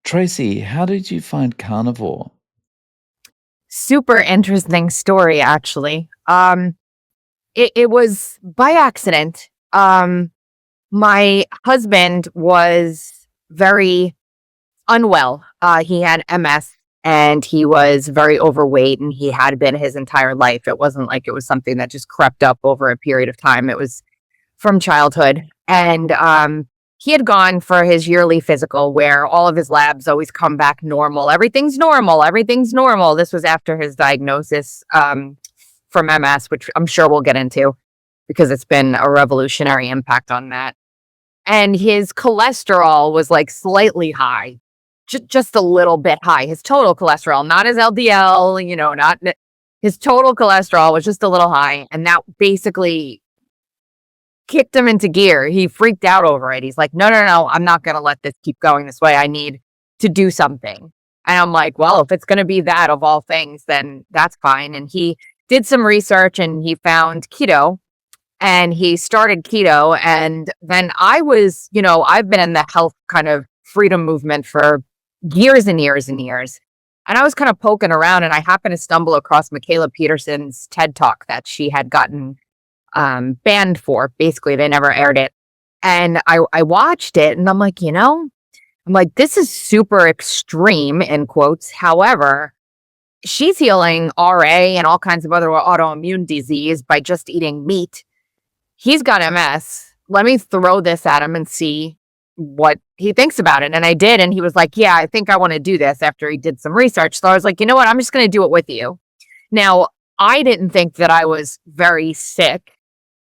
Tracy, how did you find carnivore? Super interesting story, actually. It was by accident. My husband was very unwell. He had MS and he was very overweight, and he had been his entire life. It wasn't like it was something that just crept up over a period of time. It was from childhood. And he had gone for his yearly physical where all of his labs always come back normal. Everything's normal. Everything's normal. This was after his diagnosis from MS, which I'm sure we'll get into because it's been a revolutionary impact on that. And his cholesterol was like slightly high, just a little bit high. His total cholesterol, not his LDL, not his total cholesterol was just a little high. And that basically kicked him into gear. He freaked out over it. He's like, no, I'm not going to let this keep going this way. I need to do something. And I'm like, well, if it's going to be that of all things, then that's fine. And he did some research and he found keto and he started keto. And then I've been in the health kind of freedom movement for years and years and years. And I was kind of poking around and I happened to stumble across Michaela Peterson's TED Talk that she had gotten banned for. Basically, they never aired it. And I watched it and I'm like, this is super extreme in quotes. However, she's healing RA and all kinds of other autoimmune disease by just eating meat. He's got MS. Let me throw this at him and see what he thinks about it. And I did. And he was like, yeah, I think I want to do this after he did some research. So I was like, you know what? I'm just going to do it with you. Now, I didn't think that I was very sick.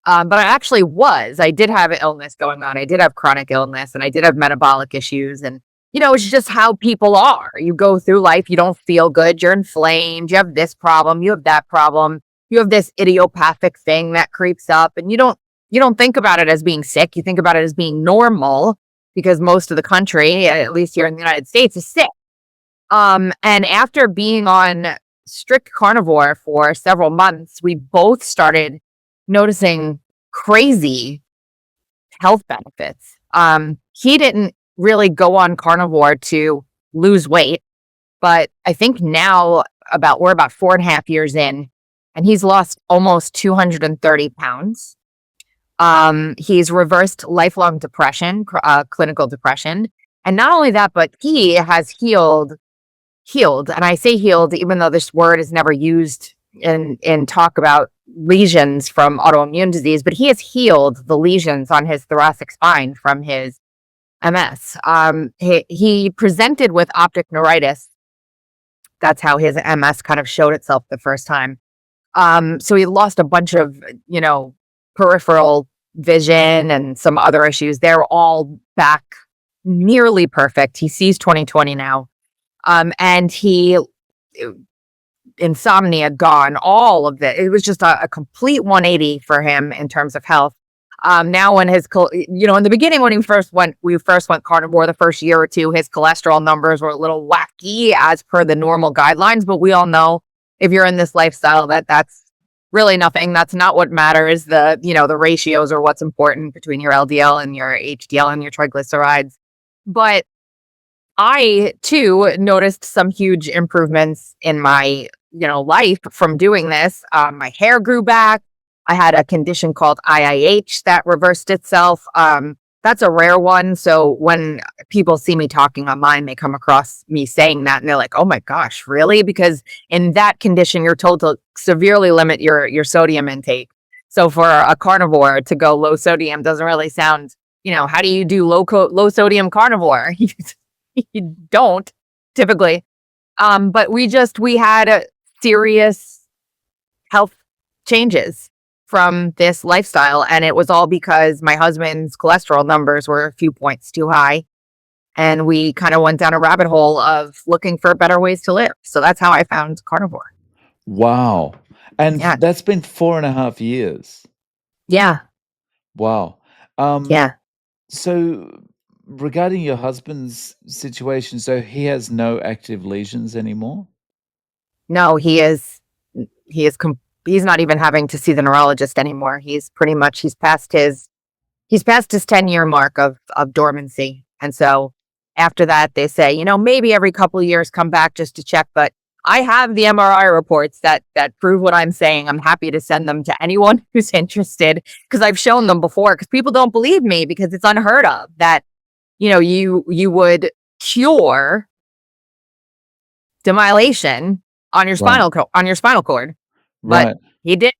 But I actually was. I did have an illness going on. I did have chronic illness and I did have metabolic issues. And, it's just how people are. You go through life, you don't feel good, you're inflamed, you have this problem, you have that problem, you have this idiopathic thing that creeps up. And you don't think about it as being sick. You think about it as being normal because most of the country, at least here in the United States, is sick. And after being on strict carnivore for several months, we both started noticing crazy health benefits. He didn't really go on carnivore to lose weight, but I think now we're about 4.5 years in, and he's lost almost 230 pounds. He's reversed lifelong depression, clinical depression. And not only that, but he has healed. And I say healed, even though this word is never used in talk about lesions from autoimmune disease, but he has healed the lesions on his thoracic spine from his MS. He presented with optic neuritis. That's how his MS kind of showed itself the first time. So he lost a bunch of, peripheral vision and some other issues. They're all back nearly perfect. He sees 20/20 now. And insomnia gone, all of that. It was just a complete 180 for him in terms of health. Now when in the beginning, when we first went carnivore the first year or two, his cholesterol numbers were a little wacky as per the normal guidelines. But we all know if you're in this lifestyle, that's really nothing. That's not what matters. The ratios are what's important between your LDL and your HDL and your triglycerides. But I too noticed some huge improvements in my life from doing this. My hair grew back. I had a condition called IIH that reversed itself. That's a rare one. So when people see me talking online, they come across me saying that and they're like, oh my gosh, really? Because in that condition, you're told to severely limit your sodium intake. So for a carnivore to go low sodium doesn't really sound, how do you do low sodium carnivore? You don't typically. But we had a serious health changes from this lifestyle. And it was all because my husband's cholesterol numbers were a few points too high. And we kind of went down a rabbit hole of looking for better ways to live. So that's how I found carnivore. Wow. And Yeah. that's been 4.5 years. Yeah. Wow. Yeah. So regarding your husband's situation, so he has no active lesions anymore? No, he's not even having to see the neurologist anymore. He's past his 10-year mark of dormancy. And so After that, they say, maybe every couple of years come back just to check. But I have the MRI reports that prove what I'm saying. I'm happy to send them to anyone who's interested because I've shown them before. Because people don't believe me because it's unheard of that you would cure demyelination on your Right. spinal cord, but Right. he did.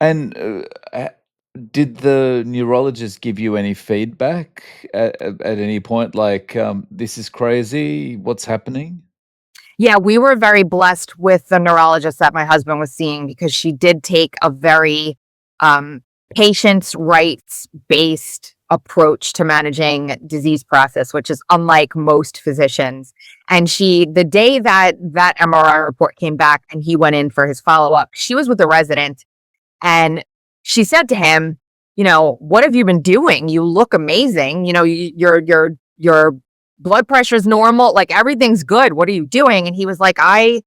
And, did the neurologist give you any feedback at any point? Like, "This is crazy. What's happening?" Yeah, we were very blessed with the neurologist that my husband was seeing because she did take a very patient's rights based approach to managing disease process, which is unlike most physicians. And the day that MRI report came back and he went in for his follow up, she was with a resident and she said to him, what have you been doing? You look amazing. Your blood pressure is normal. Like everything's good. What are you doing? And he was like, I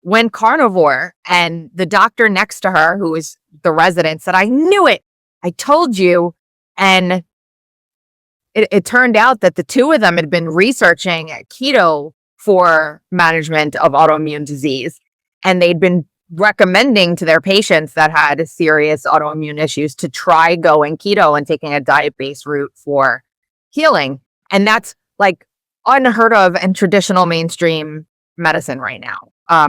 went carnivore. And the doctor next to her, who was the resident, said, I knew it. I told you. And it turned out that the two of them had been researching keto for management of autoimmune disease. And they'd been recommending to their patients that had serious autoimmune issues to try going keto and taking a diet-based route for healing. And that's like unheard of in traditional mainstream medicine right now.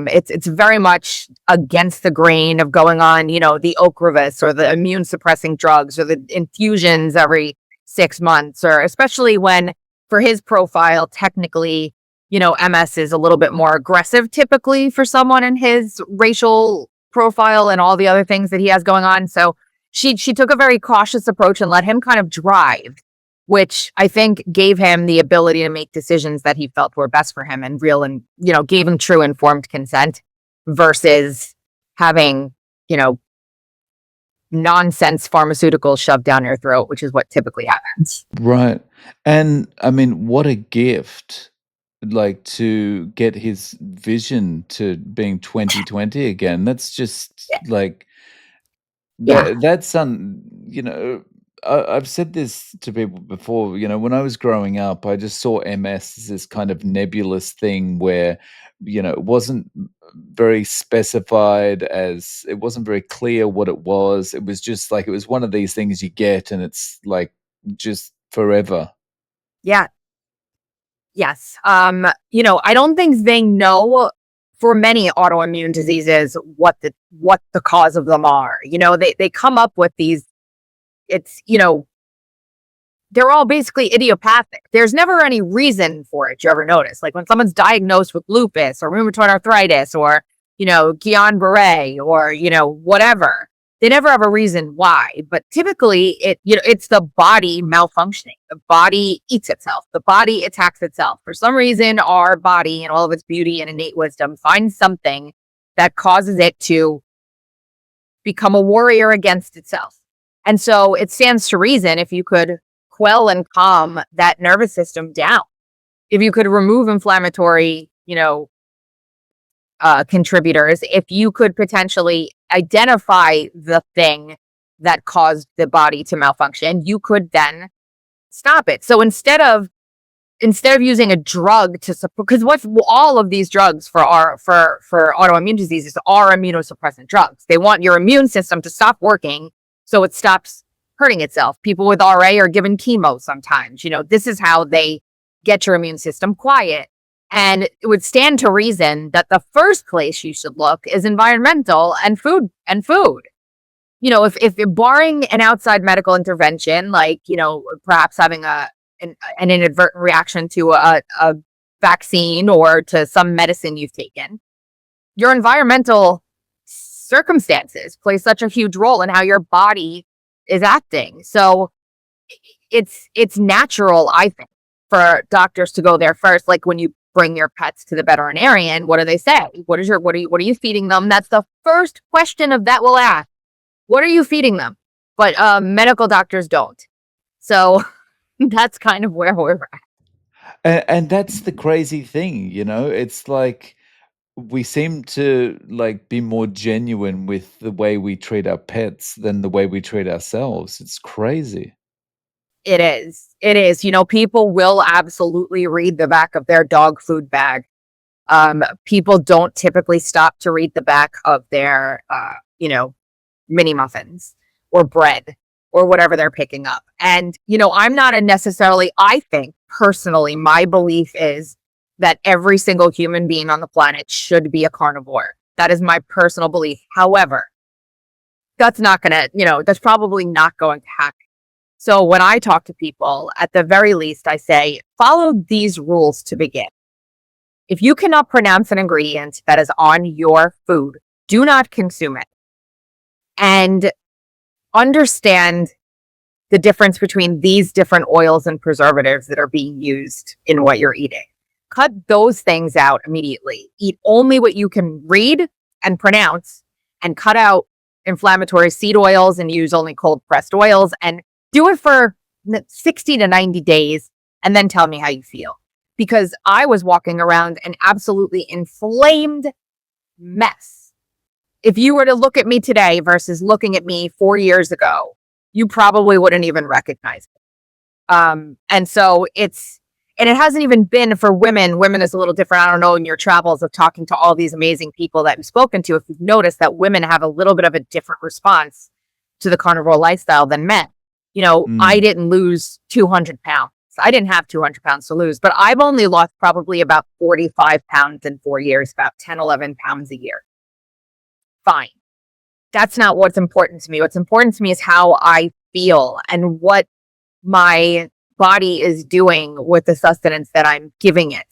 It's very much against the grain of going on, the Ocrevus or the immune suppressing drugs or the infusions every 6 months, or especially when for his profile, technically, MS is a little bit more aggressive typically for someone in his racial profile and all the other things that he has going on. So she took a very cautious approach and let him kind of drive, which I think gave him the ability to make decisions that he felt were best for him and real and, gave him true informed consent versus having, nonsense pharmaceuticals shoved down your throat, which is what typically happens. Right. And, I mean, what a gift, like, to get his vision to being 20/20 again. That's just, like, Yeah. that's I've said this to people before, when I was growing up, I just saw MS as this kind of nebulous thing where, it wasn't very specified, as it wasn't very clear what it was. It was just like it was one of these things you get and it's like just forever. Yeah. Yes. I don't think they know for many autoimmune diseases what the cause of them are. They come up with these, it's, they're all basically idiopathic. There's never any reason for it. You ever notice? Like when someone's diagnosed with lupus or rheumatoid arthritis or, Guillain-Barré or, whatever, they never have a reason why. But typically it's the body malfunctioning. The body eats itself. The body attacks itself. For some reason, our body and all of its beauty and innate wisdom finds something that causes it to become a warrior against itself. And so it stands to reason if you could quell and calm that nervous system down, if you could remove inflammatory, contributors, if you could potentially identify the thing that caused the body to malfunction, you could then stop it. So instead of using a drug to support, because what all of these drugs for autoimmune diseases are immunosuppressant drugs. They want your immune system to stop working so it stops hurting itself. People with RA are given chemo sometimes. This is how they get your immune system quiet. And it would stand to reason that the first place you should look is environmental and food. If barring an outside medical intervention, like, perhaps having an inadvertent reaction to a vaccine or to some medicine you've taken, your environmental circumstances play such a huge role in how your body is acting. So it's natural, I think, for doctors to go there first. Like when you bring your pets to the veterinarian, what do they say? What are you feeding them? That's the first question of that will ask. What are you feeding them? But medical doctors don't. So that's kind of where we're at. And that's the crazy thing, it's like we seem to, like, be more genuine with the way we treat our pets than the way we treat ourselves. It's crazy. It is. It is. People will absolutely read the back of their dog food bag. People don't typically stop to read the back of their, mini muffins or bread or whatever they're picking up. And, I'm not I think personally, my belief is that every single human being on the planet should be a carnivore. That is my personal belief. However, that's probably not going to happen. So when I talk to people, at the very least, I say, follow these rules to begin. If you cannot pronounce an ingredient that is on your food, do not consume it. And understand the difference between these different oils and preservatives that are being used in what you're eating. Cut those things out immediately. Eat only what you can read and pronounce, and cut out inflammatory seed oils and use only cold pressed oils, and do it for 60 to 90 days and then tell me how you feel. Because I was walking around an absolutely inflamed mess. If you were to look at me today versus looking at me 4 years ago, you probably wouldn't even recognize it. And it hasn't even been for women. Women is a little different. I don't know, in your travels of talking to all these amazing people that you've spoken to, if you've noticed that women have a little bit of a different response to the carnivore lifestyle than men. I Mm. didn't lose 200 pounds. I didn't have 200 pounds to lose, but I've only lost probably about 45 pounds in 4 years, about 10, 11 pounds a year. Fine. That's not what's important to me. What's important to me is how I feel and what my body is doing with the sustenance that I'm giving it.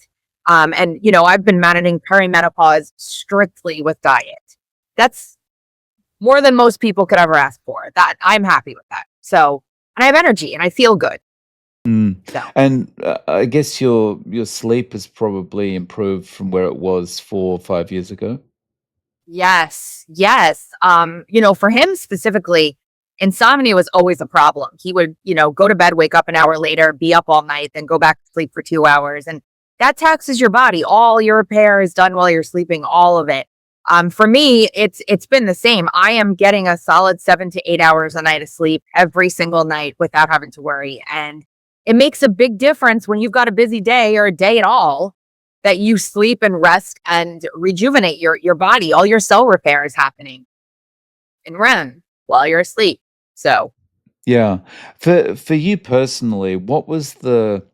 I've been managing perimenopause strictly with diet. That's more than most people could ever ask for. That I'm happy with that. So, and I have energy and I feel good. Mm. So, And, I guess your sleep has probably improved from where it was 4 or 5 years ago? yes, yes. For him specifically, insomnia was always a problem. He would, go to bed, wake up an hour later, be up all night, then go back to sleep for 2 hours. And that taxes your body. All your repair is done while you're sleeping, all of it. For me, it's been the same. I am getting a solid 7 to 8 hours a night of sleep every single night without having to worry. And it makes a big difference when you've got a busy day or a day at all, that you sleep and rest and rejuvenate your body. All your cell repair is happening in REM while you're asleep. So, Yeah. For you personally, what was the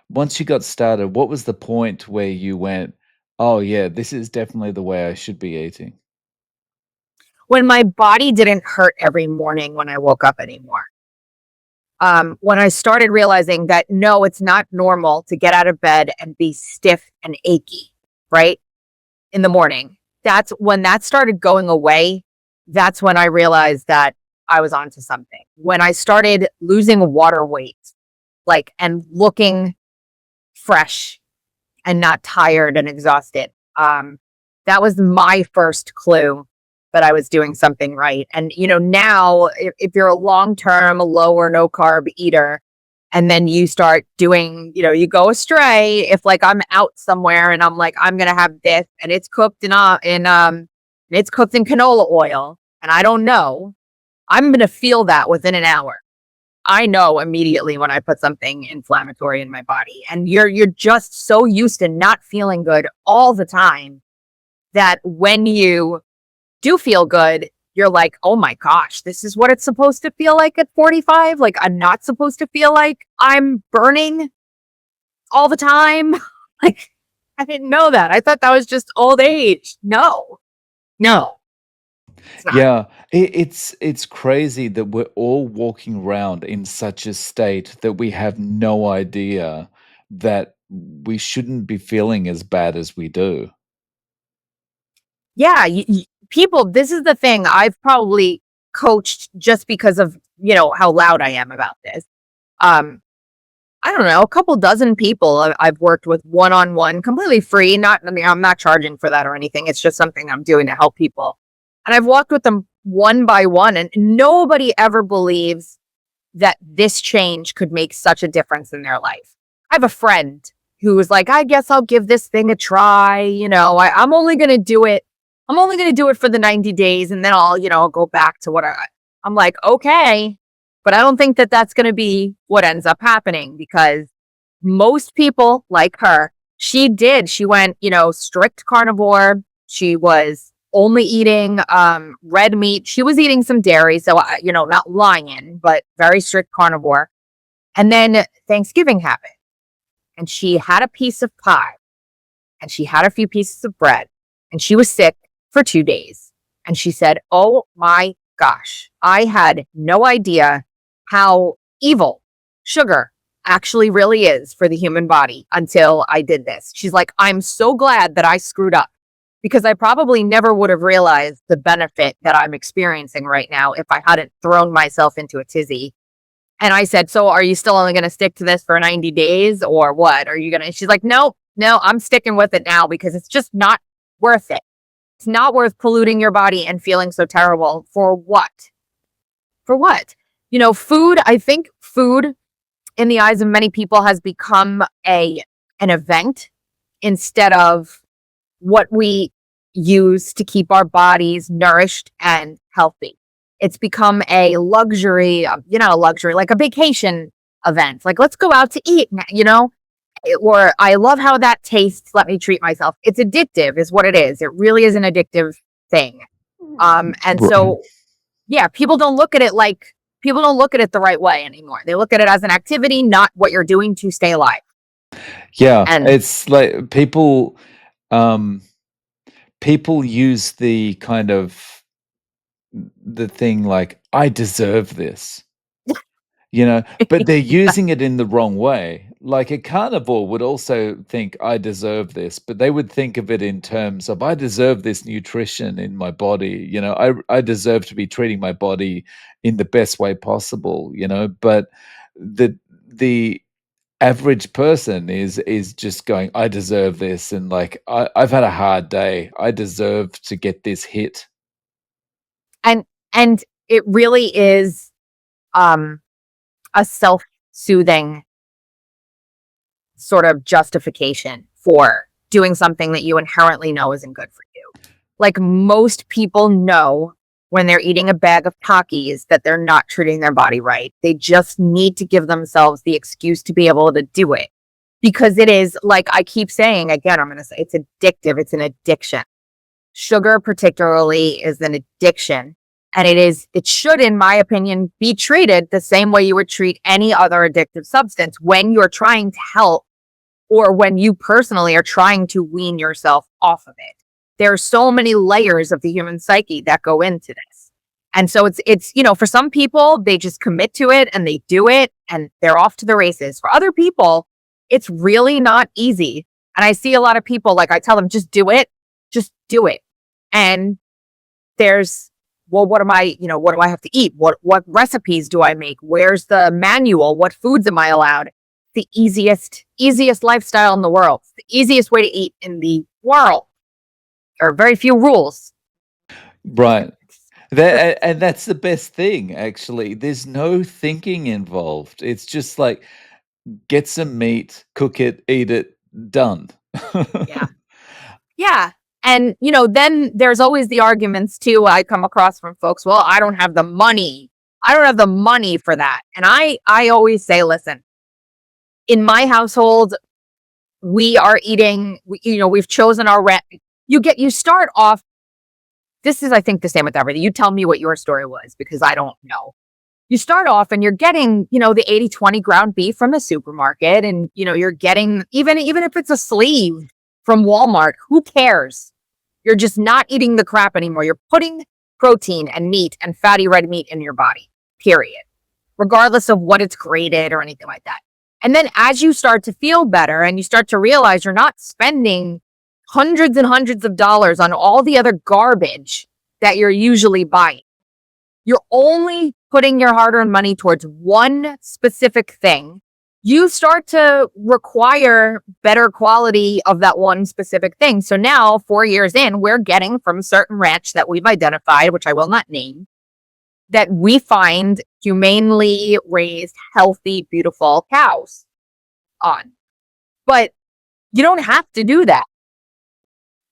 once you got started, what was the point where you went, "Oh, yeah, this is definitely the way I should be eating"? when my body didn't hurt every morning when I woke up anymore. When I started realizing that no, it's not normal to get out of bed and be stiff and achy, right? In the morning. That's when that started going away. That's when I realized that I was onto something. When I started losing water weight, and looking fresh and not tired and exhausted. That was my first clue that I was doing something right. And, now if you're a long term, low or no carb eater, and then you start doing, you go astray. If I'm out somewhere and I'm like, I'm going to have this and it's cooked it's cooked in canola oil and I don't know, I'm going to feel that within an hour. I know immediately when I put something inflammatory in my body, and you're just so used to not feeling good all the time that when you do feel good, you're like, oh my gosh, this is what it's supposed to feel like at 45. Like, I'm not supposed to feel like I'm burning all the time. Like, I didn't know that. I thought that was just old age. No, no, it's not. Yeah, it's crazy that we're all walking around in such a state that we have no idea that we shouldn't be feeling as bad as we do. Yeah, people, this is the thing. I've probably coached just because of, how loud I am about this. Um, I don't know, a couple dozen people I've worked with one on one, completely free. I'm not charging for that or anything. It's just something I'm doing to help people. And I've walked with them one by one, and nobody ever believes that this change could make such a difference in their life. I have a friend who was like, I guess I'll give this thing a try. I'm only going to do it. I'm only going to do it for the 90 days and then I'll go back to what I'm like, okay. But I don't think that that's going to be what ends up happening, because most people like her, she went, strict carnivore. She was only eating red meat. She was eating some dairy. So, not lying, but very strict carnivore. And then Thanksgiving happened, and she had a piece of pie, and she had a few pieces of bread, and she was sick for 2 days. And she said, "Oh my gosh, I had no idea how evil sugar actually really is for the human body until I did this." She's like, "I'm so glad that I screwed up, because I probably never would have realized the benefit that I'm experiencing right now if I hadn't thrown myself into a tizzy." And I said, "So are you still only going to stick to this for 90 days or what? Are you going to?" She's like, "No, no, I'm sticking with it now, because it's just not worth it. It's not worth polluting your body and feeling so terrible for what? For what?" Food, I think food in the eyes of many people has become an event instead of what we use to keep our bodies nourished and healthy. It's become a luxury, a luxury, like a vacation event. Like, let's go out to eat, or I love how that tastes. Let me treat myself. It's addictive, is what it is. It really is an addictive thing. And Right. so, yeah, people don't look at it the right way anymore. They look at it as an activity, not what you're doing to stay alive. Yeah, And it's like um, people use the kind of the thing like, "I deserve this." But they're using it in the wrong way. Like a carnivore would also think, "I deserve this," but they would think of it in terms of, "I deserve this nutrition in my body." I deserve to be treating my body in the best way possible. But the average person is just going, "I deserve this," and like, I've had a hard day. I deserve to get this hit. and and it really is um a self-soothing sort of justification for doing something that you inherently know isn't good for you. Like, most people know when they're eating a bag of Takis that they're not treating their body right. They just need to give themselves the excuse to be able to do it. Because it is, like I keep saying again, I'm going to say it's addictive. It's an addiction. Sugar, particularly, is an addiction. And it should, in my opinion, be treated the same way you would treat any other addictive substance when you're trying to help, or when you personally are trying to wean yourself off of it. There are so many layers of the human psyche that go into this. And so for some people, they just commit to it and they do it and they're off to the races. For other people, it's really not easy. And I see a lot of people, like, I tell them, just do it. And there's, well, what do I have to eat? What recipes do I make? Where's the manual? What foods am I allowed? The easiest lifestyle in the world. It's the easiest way to eat in the world. There are very few rules. Right. It's That perfect. and that's the best thing, actually. There's no thinking involved. It's just like, get some meat, cook it, eat it, done. Yeah. Yeah. And, then there's always the arguments too I come across from folks. Well, I don't have the money. I don't have the money for that. And I always say, listen, in my household, we are eating, we've chosen our rent. You start off, this is, I think, the same with everything. You tell me what your story was, because I don't know. You start off and you're getting, the 80/20 ground beef from the supermarket. And, you're getting, even if it's a sleeve from Walmart, who cares? You're just not eating the crap anymore. You're putting protein and meat and fatty red meat in your body, period, regardless of what it's graded or anything like that. And then as you start to feel better and you start to realize you're not spending hundreds and hundreds of dollars on all the other garbage that you're usually buying, you're only putting your hard-earned money towards one specific thing, you start to require better quality of that one specific thing. So now, 4 years in, we're getting from a certain ranch that we've identified, which I will not name, that we find humanely raised, healthy, beautiful cows on. But you don't have to do that.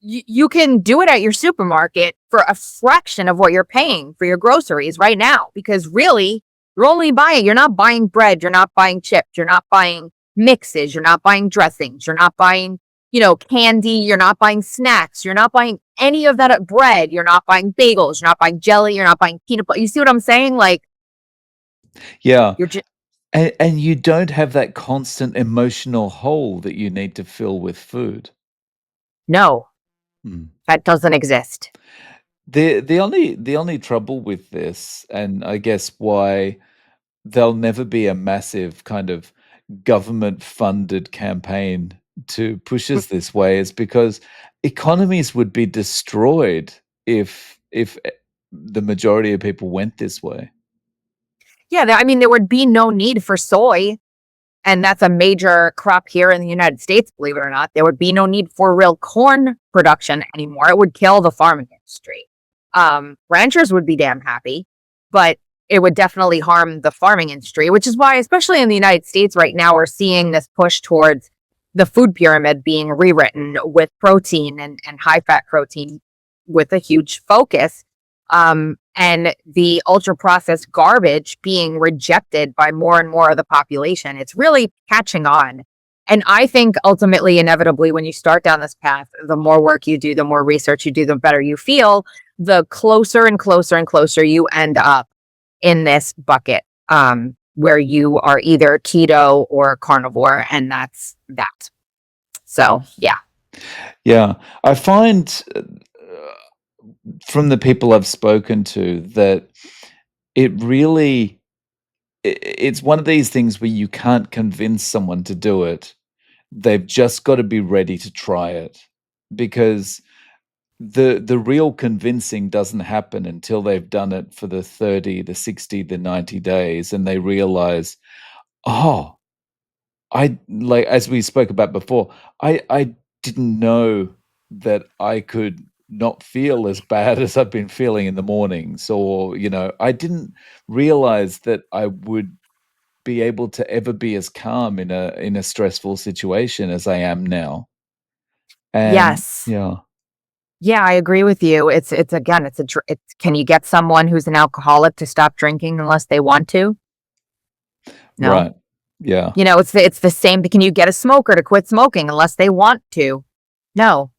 You can do it at your supermarket for a fraction of what you're paying for your groceries right now, because really, You're not buying bread, you're not buying chips, you're not buying mixes, you're not buying dressings, you're not buying, candy, you're not buying snacks, you're not buying any of that bread, you're not buying bagels, you're not buying jelly, you're not buying peanut butter. You see what I'm saying? Like, Yeah. you're just, And you don't have that constant emotional hole that you need to fill with food. no, Mm. that doesn't exist. The only trouble with this, and I guess why there'll never be a massive kind of government-funded campaign to push us this way, is because economies would be destroyed if the majority of people went this way. Yeah, I mean, there would be no need for soy. And that's a major crop here in the United States, believe it or not. There would be no need for real corn production anymore. It would kill the farming industry. Ranchers would be damn happy, but it would definitely harm the farming industry, which is why, especially in the United States right now, we're seeing this push towards the food pyramid being rewritten with protein and high fat protein with a huge focus. And the ultra processed garbage being rejected by more and more of the population. It's really catching on. And I think ultimately, inevitably, when you start down this path, the more work you do, the more research you do, the better you feel, the closer and closer and closer you end up in this bucket, where you are either keto or carnivore. And that's that. So, yeah. Yeah. I find, from the people I've spoken to, that it really it's one of these things where you can't convince someone to do it. They've just gotta be ready to try it, because the real convincing doesn't happen until they've done it for the 30, the 60, the 90 days, and they realize, "Oh, like, as we spoke about before, I didn't know that I could not feel as bad as I've been feeling in the mornings," or, I didn't realize that I would be able to ever be as calm in a stressful situation as I am now. And Yes. yeah, Yeah, I agree with you. It's again, it's can you get someone who's an alcoholic to stop drinking unless they want to? No. right. Yeah, It's the same. Can you get a smoker to quit smoking unless they want to? No.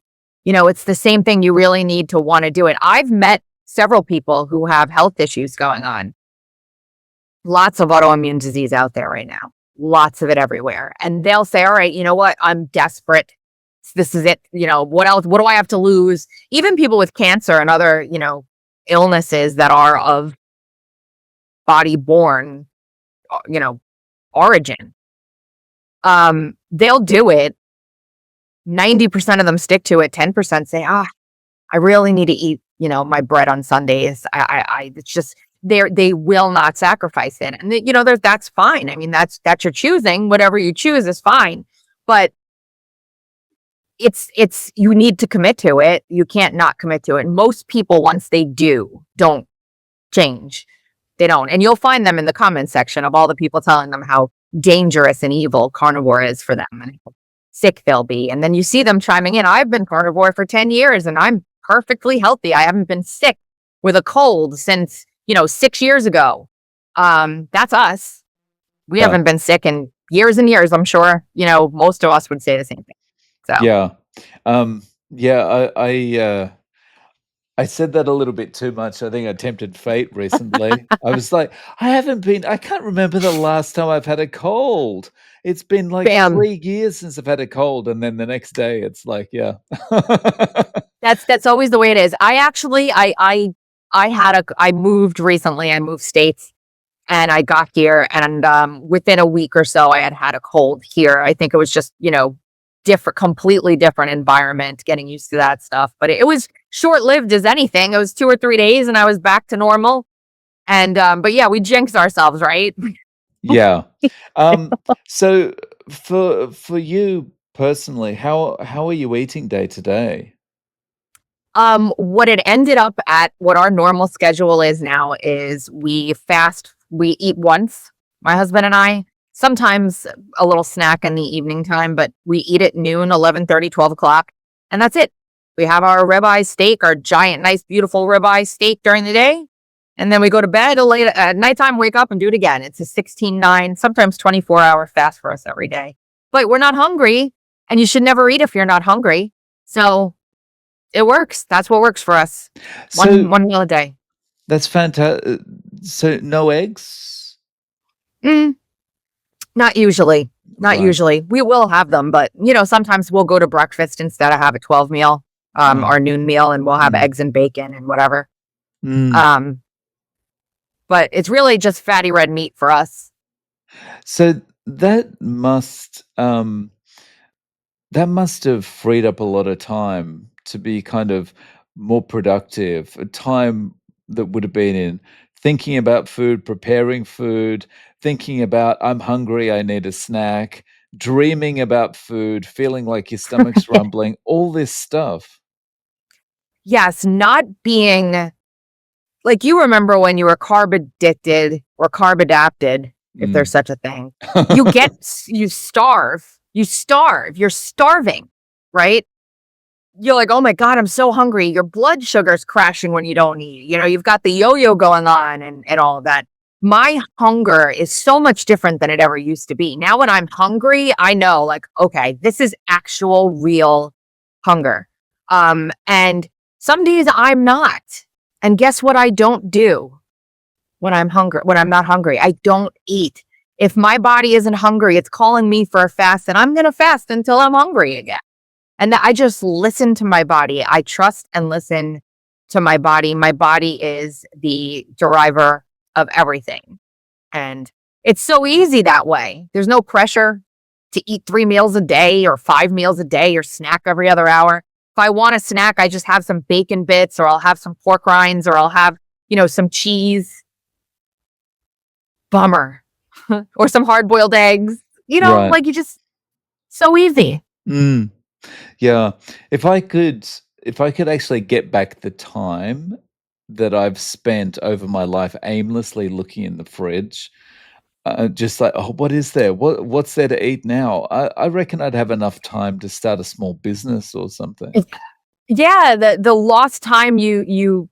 It's the same thing. You really need to want to do it. I've met several people who have health issues going on. Lots of autoimmune disease out there right now. Lots of it everywhere. And they'll say, all right, you know what? I'm desperate. This is it. What else? What do I have to lose? Even people with cancer and other, illnesses that are of body born, origin. They'll do it. 90% of them stick to it. 10% say, I really need to eat, my bread on Sundays. It's just, they will not sacrifice it. And that's fine. I mean, that's your choosing. Whatever you choose is fine. But you need to commit to it. You can't not commit to it. Most people, once they do, don't change. They don't. And you'll find them in the comment section of all the people telling them how dangerous and evil carnivore is for them and how sick they'll be. And then you see them chiming in. I've been carnivore for 10 years and I'm perfectly healthy. I haven't been sick with a cold since, 6 years ago. That's us. We yeah, haven't been sick in years and years. I'm sure, most of us would say the same thing. So, yeah. Yeah, I said that a little bit too much. I think I tempted fate recently. I was like, I can't remember the last time I've had a cold. It's been like bam. 3 years since I've had a cold, and then the next day it's like, yeah. That's always the way it is. I actually, I moved recently. I moved states. And I got here, and within a week or so, I had a cold here. I think it was just, different, completely different environment, getting used to that stuff. But it was short lived as anything. It was 2 or 3 days, and I was back to normal. And but yeah, we jinx ourselves, right? Yeah. So for you personally, how are you eating day to day? What it ended up at, what our normal schedule is now, is we fast. We eat once, my husband and I. Sometimes a little snack in the evening time, but we eat at noon, 11:30, 12 o'clock, and that's it. We have our ribeye steak, our giant, nice, beautiful ribeye steak during the day, And then we go to bed late at nighttime, wake up and do it again. It's a 16-9, sometimes 24-hour fast for us every day. But we're not hungry, and you should never eat if you're not hungry. So it works. That's what works for us. So One meal a day. that's fantastic. So no eggs? Mm, not usually. Not Right. usually. We will have them, but sometimes we'll go to breakfast instead of have a 12 meal, Oh, or noon meal, and we'll have mm, eggs and bacon and whatever. mm. Um, but it's really just fatty red meat for us. So that must have freed up a lot of time to be kind of more productive, a time that would have been in thinking about food, preparing food, thinking about, "I'm hungry, I need a snack," dreaming about food, feeling like your stomach's rumbling, all this stuff. Yes, not being like, you remember when you were carb addicted or carb adapted, if there's Mm. such a thing. You starve. You're starving, right? You're like, oh my God, I'm so hungry. Your blood sugar's crashing when you don't eat. You've got the yo-yo going on and all of that. My hunger is so much different than it ever used to be. Now, when I'm hungry, I know, like, okay, this is actual real hunger. And some days I'm not. And guess what I don't do when I'm hungry, when I'm not hungry? I don't eat. If my body isn't hungry, it's calling me for a fast, and I'm going to fast until I'm hungry again. And I just listen to my body. I trust and listen to my body. My body is the deriver of everything. And it's so easy that way. There's no pressure to eat 3 meals a day or 5 meals a day or snack every other hour. If I want a snack, I just have some bacon bits, or I'll have some pork rinds, or I'll have, some cheese. Bummer. Or some hard boiled eggs. Right. Like, you just, so easy. Mm. Yeah. If I could actually get back the time that I've spent over my life aimlessly looking in the fridge, just like, "Oh, what is there? What's there to eat now?" I reckon I'd have enough time to start a small business or something. Yeah, the lost time you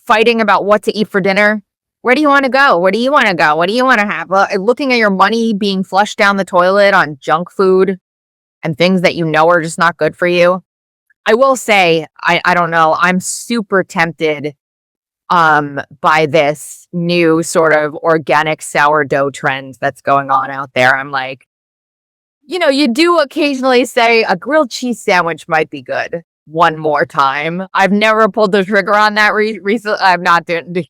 fighting about what to eat for dinner. Where do you want to go? Where do you want to go? What do you want to have? Looking at your money being flushed down the toilet on junk food and things that are just not good for you. I will say, I don't know. I'm super tempted by this new sort of organic sourdough trend that's going on out there. I'm like, you do occasionally say a grilled cheese sandwich might be good one more time. I've never pulled the trigger on that recently. I'm not doing,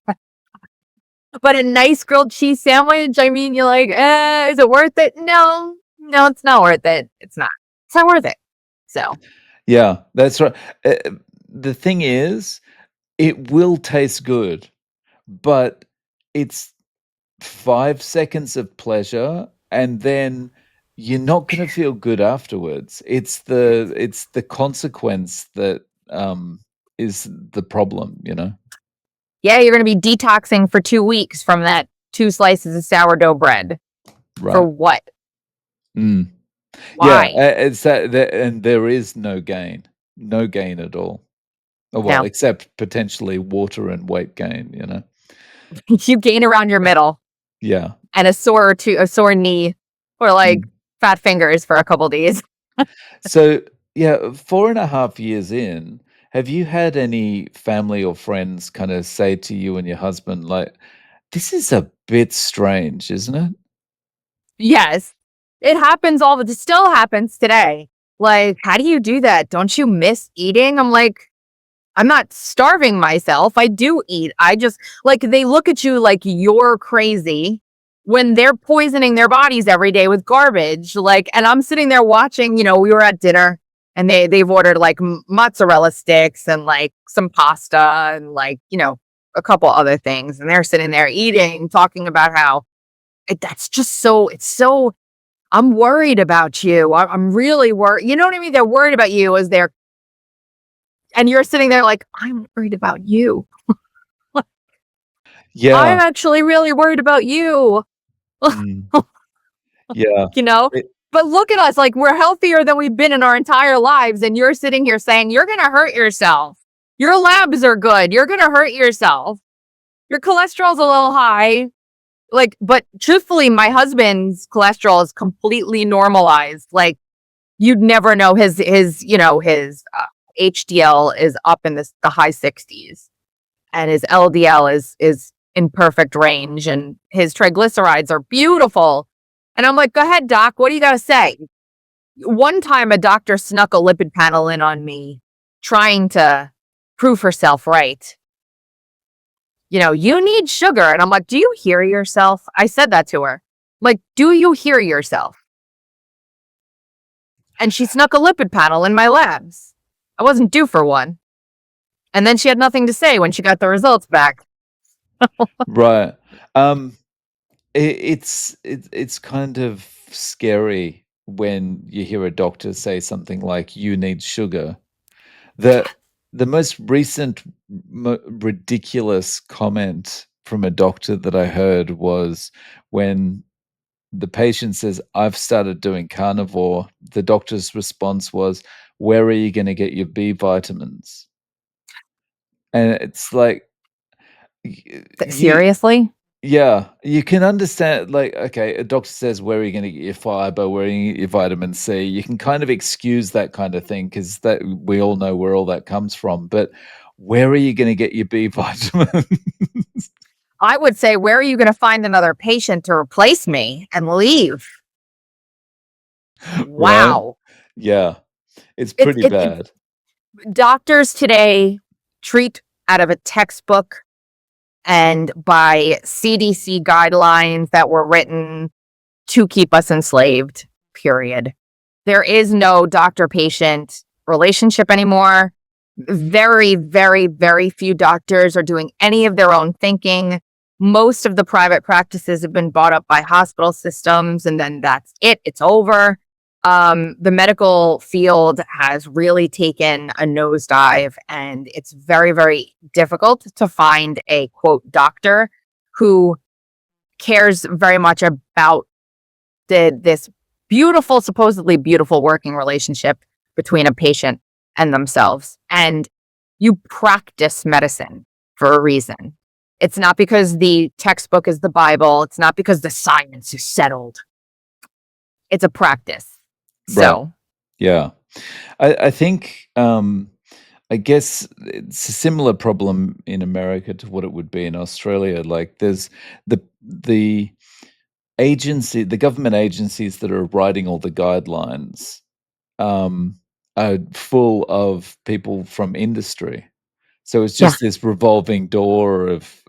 but a nice grilled cheese sandwich, I mean, you're like, is it worth it? No, no, it's not worth it. It's not worth it. So, Yeah, that's right. Uh, the thing is, it will taste good, but it's 5 seconds of pleasure, and then you're not gonna feel good afterwards. It's the consequence that, is the problem, you know? yeah, you're going to be detoxing for 2 weeks from that 2 slices of sourdough bread. For Right. what? Mm. Yeah, Why? it's that and there is no gain at all. Oh, well, No. except potentially water and weight gain, you know? You gain around your middle Yeah. and a sore knee, or like Mm. fat fingers for a couple days. So, yeah, 4.5 years in, have you had any family or friends kinda say to you and your husband, like, "This is a bit strange, isn't it?" Yes. It still happens today. Like, how do you do that? Don't you miss eating? I'm like, I'm not starving myself. I do eat. I just, like, they look at you like you're crazy when they're poisoning their bodies every day with garbage. Like, and I'm sitting there watching, we were at dinner, and they've ordered like mozzarella sticks and like some pasta and like, a couple other things. And they're sitting there eating, talking about how that's just it's so, I'm worried about you. I'm really worried. You know what I mean? They're worried about you and you're sitting there like, I'm worried about you. I'm Yeah. actually really worried about you, Mm. Yeah. you know? It But look at us, like, we're healthier than we've been in our entire lives. And you're sitting here saying, you're going to hurt yourself. Your labs are good. You're going to hurt yourself. your cholesterol's a little high. Like, but truthfully, my husband's cholesterol is completely normalized. Like, you'd never know his HDL is up in the high 60s, and his LDL is in perfect range, and his triglycerides are beautiful. And I'm like, go ahead, doc. What do you got to say? One time, a doctor snuck a lipid panel in on me, trying to prove herself right. You need sugar. And I'm like, do you hear yourself? I said that to her. Like, do you hear yourself? And she snuck a lipid panel in my labs. I wasn't due for one. And then she had nothing to say when she got the results back. Right. Um, it's kind of scary when you hear a doctor say something like, "You need sugar." The the most recent ridiculous comment from a doctor that I heard was when the patient says, "I've started doing carnivore." The doctor's response was, "Where are you gonna get your B vitamins?" And it's like, you Seriously? yeah, you can understand, like, okay, a doctor says, "Where are you gonna get your fiber? Where are you gonna get your vitamin C?" You can kind of excuse that kind of thing because that we all know where all that comes from, but where are you gonna get your B vitamins? I would say, where are you going to find another patient to replace me and leave? Right? Wow. Yeah, it's It, pretty it, it, bad. doctors today treat out of a textbook and by CDC guidelines that were written to keep us enslaved, period. There is no doctor-patient relationship anymore. Very, very, very few doctors are doing any of their own thinking. Most of the private practices have been bought up by hospital systems, and then that's it. It's over. The medical field has really taken a nosedive, and it's very, very difficult to find a quote doctor who cares very much about this beautiful, supposedly beautiful working relationship between a patient and themselves. And you practice medicine for a reason. It's not because the textbook is the Bible. It's not because the science is settled. It's a practice. Right. So, Yeah. I think, I guess it's a similar problem in America to what it would be in Australia. Like, there's the the government agencies that are writing all the guidelines, um, are full of people from industry. So it's yeah. just this revolving door of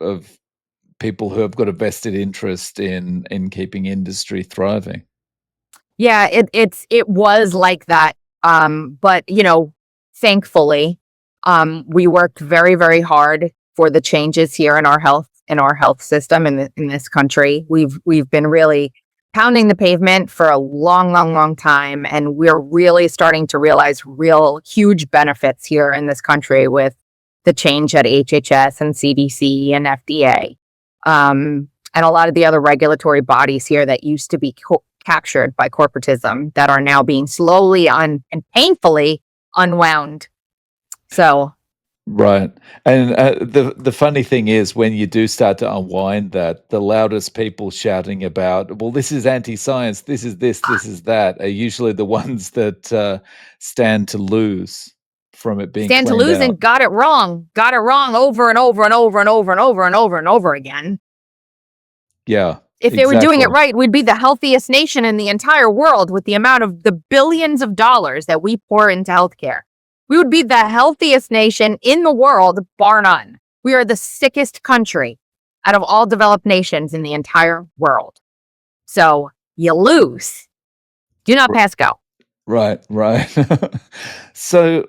people who have got a vested interest in keeping industry thriving. Yeah, it was like that. But thankfully, we worked very, very hard for the changes here in our health system in this country. We've been really pounding the pavement for a long, long, long time, and we're really starting to realize real huge benefits here in this country with the change at HHS and CDC and FDA. And a lot of the other regulatory bodies here that used to be captured by corporatism that are now being slowly and painfully unwound. So, Right, and, the funny thing is when you do start to unwind that, the loudest people shouting about, "Well, this is anti-science, this is this is that," are usually the ones that, stand to lose from it being stand to cleaned lose and out. got it wrong over and over and over and over and over and over and over again. Yeah, If they were doing it exactly. right, we'd be the healthiest nation in the entire world with the amount of the billions of dollars that we pour into healthcare. We would be the healthiest nation in the world, bar none. We are the sickest country out of all developed nations in the entire world. So you lose. Do not pass go. Right, right. So,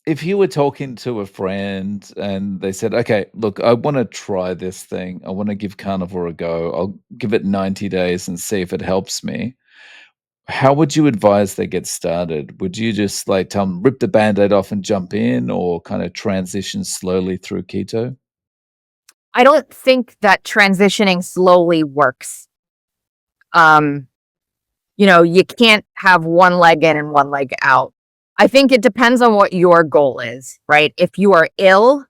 if you were talking to a friend and they said, "Okay, look, I wanna try this thing. I wanna give carnivore a go. I'll give it 90 days and see if it helps me." How would you advise they get started? Would you just, like, tell them, "Rip the Band-Aid off and jump in," or kinda transition slowly through keto? I don't think that transitioning slowly works. Um, you can't have one leg in and one leg out. I think it depends on what your goal is, right? If you are ill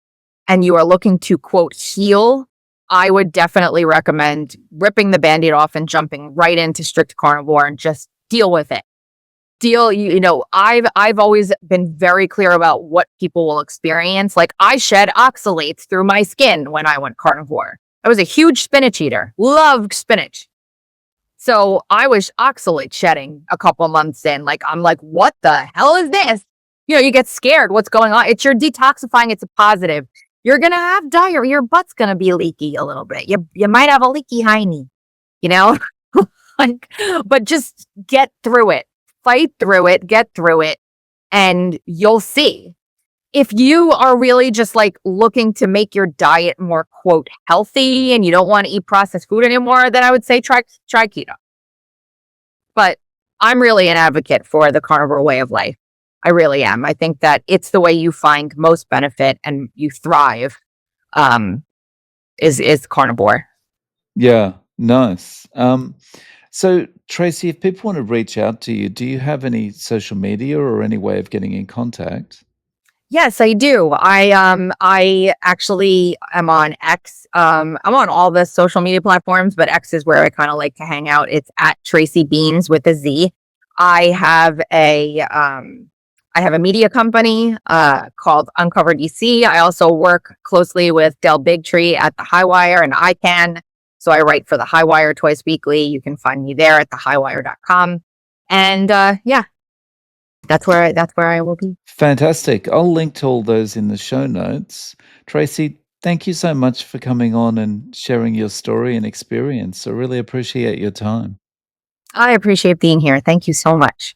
and you are looking to quote heal I would definitely recommend ripping the Band-Aid off and jumping right into strict carnivore and just deal with it. I've always been very clear about what people will experience. Like, I shed oxalates through my skin when I went carnivore. I was a huge spinach eater, loved spinach. So I was oxalate shedding a couple months in. Like, I'm like, what the hell is this? You get scared. What's going on? It's your detoxifying. It's a positive. You're going to have diarrhea. Your butt's going to be leaky a little bit. You might have a leaky hiney, you know? Like, but just get through it, fight through it, get through it, and you'll see. If you are really just like looking to make your diet more quote healthy and you don't want to eat processed food anymore, then I would say try keto. But I'm really an advocate for the carnivore way of life. I really am. I think that it's the way you find most benefit and you thrive. Is carnivore. Yeah, nice. So Tracy, if people want to reach out to you, do you have any social media or any way of getting in contact? Yes, I do. I actually am on X. I'm on all the social media platforms, but X is where I kind of like to hang out. It's at Tracy Beanz with a Z. I have a media company called Uncover DC. I also work closely with Del Bigtree at the Highwire and ICANN. So I write for the Highwire twice weekly. You can find me there at thehighwire.com. And yeah, that's where I will be. Fantastic. I'll link to all those in the show notes. Tracy, thank you so much for coming on and sharing your story and experience. I really appreciate your time. I appreciate being here. Thank you so much.